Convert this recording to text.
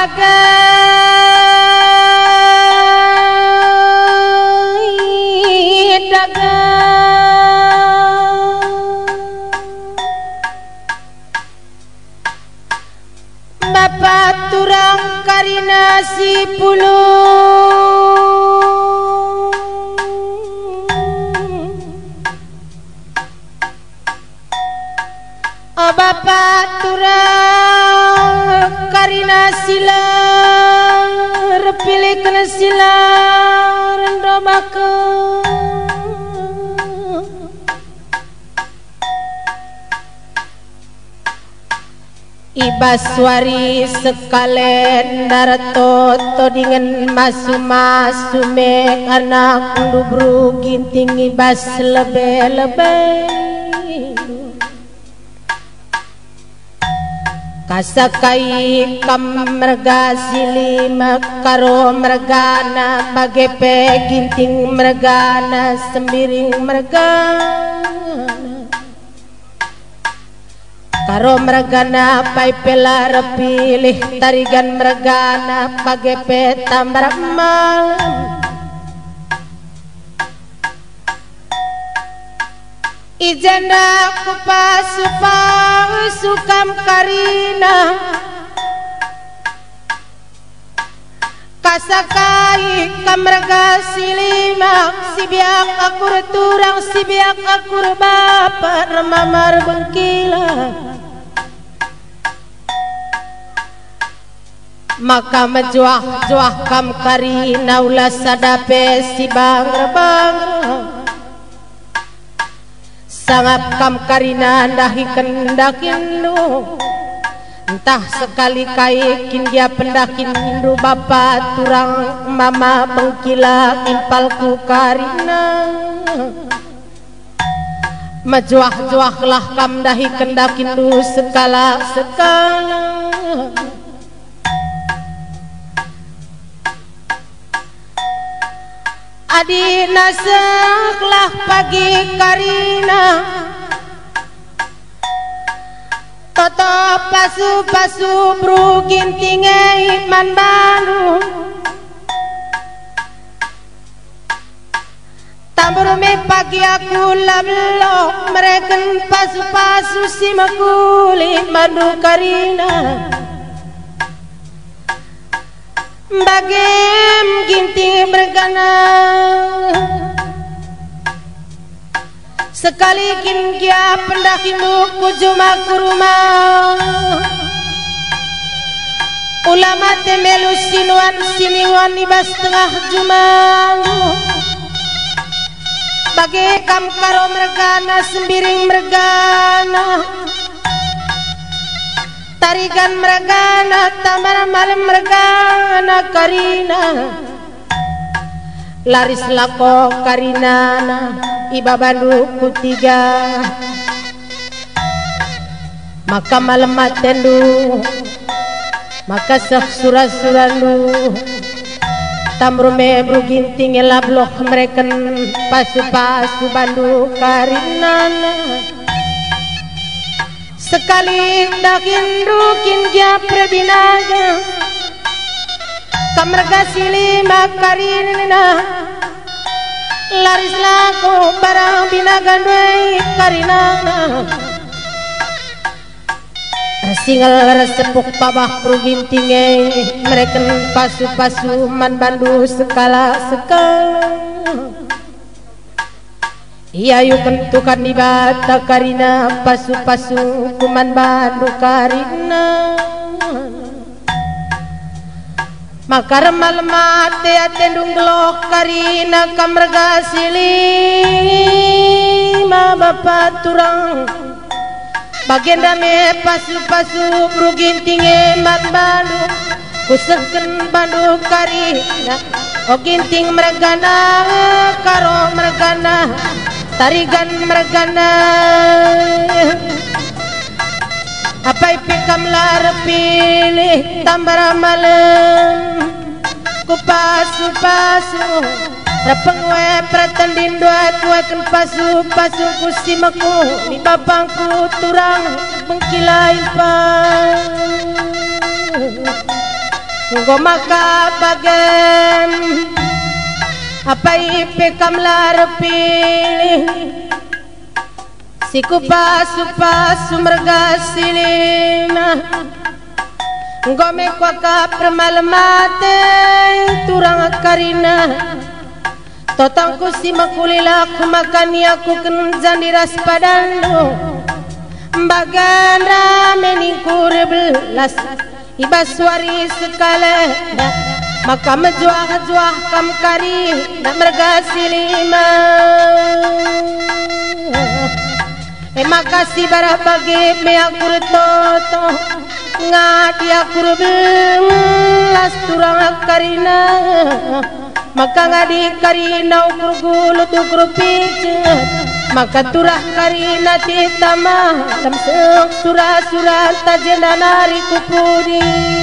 Bapak turang karina si puluh Bapak turang karina silar pilih kena silar rendobaku Ibaswari sekalen darato todingan masu-masume anak ndubru ginting ibas lebe-lebe kasakai kam merga sili makaro mergana bagepe ginting mergana sembiring mergana karo mergana pai pelar pilih tarigan mergana bagepe tambar malam Ijanda kupasupang sukam karina kasakai kamraga silimak sibiak akur turang sibiak akur bapak remamar bengkila maka menjuah-juah kam karina ulas sadape si bang sangap kam karina ndahi kendakin lu entah sekali kaikin dia pendakin lu bapak turang mama bengkila impalku karina majuah-juahlah kam ndahi kendakin lu sekala-sekala Adi nasaklah pagi karina Toto pasu-pasu bru gintinge iman baru Tambur me pagi aku lablok mereken pasu-pasu si makuli mandu karina Bagem ginting bergana sekali kin kia pendakimu kujuma kuruma ulama temelu sinuan siniwan ibas tengah jumang bagi kam karo mergana sembiring mergana tarigan mergana tamar malam mergana karina laris lako karina iba bandu kutiga maka malam matendu maka sah surah-surandu tamrume bruginting elablok mereken pasu-pasu bandu karina sekali dakin dukin dia prebinaga kamraga sili makarina laris lako barang binaga doi karina singal sepuk pabah rugintinge mereken pasu-pasu man bandu sekala-sekala iya yu kentukan di bata karina pasu-pasu kuman bandu karina makar malmat ya tendung gelok karina kamraga silima bapak turang bagian dame pasu-pasu brugintinge man bandu kusengken bandu karina o ginting mergana karo mergana tarigan mergana apa ipikam lar pilih tambar malam ku pasu-pasu rapengwe pratandin dua kuakan pasu-pasu kusimaku di bapangku turang bengkilain pa Nggo makabagan apa ipekam lar pilih siku pasu merga silima nggo mekwa ka permalemate turang karina totangku si makulila kumakani aku kenjan diras padanu bagana meningkur belas ibaswari sekala maka menjuah kam kari nak mergasi lima makasih barah bagi me akur toto ngati akur belas turang karina maka ngadi karina ukur gulu tukur pijet maka turah karina titama lam surah tajenanari kupuri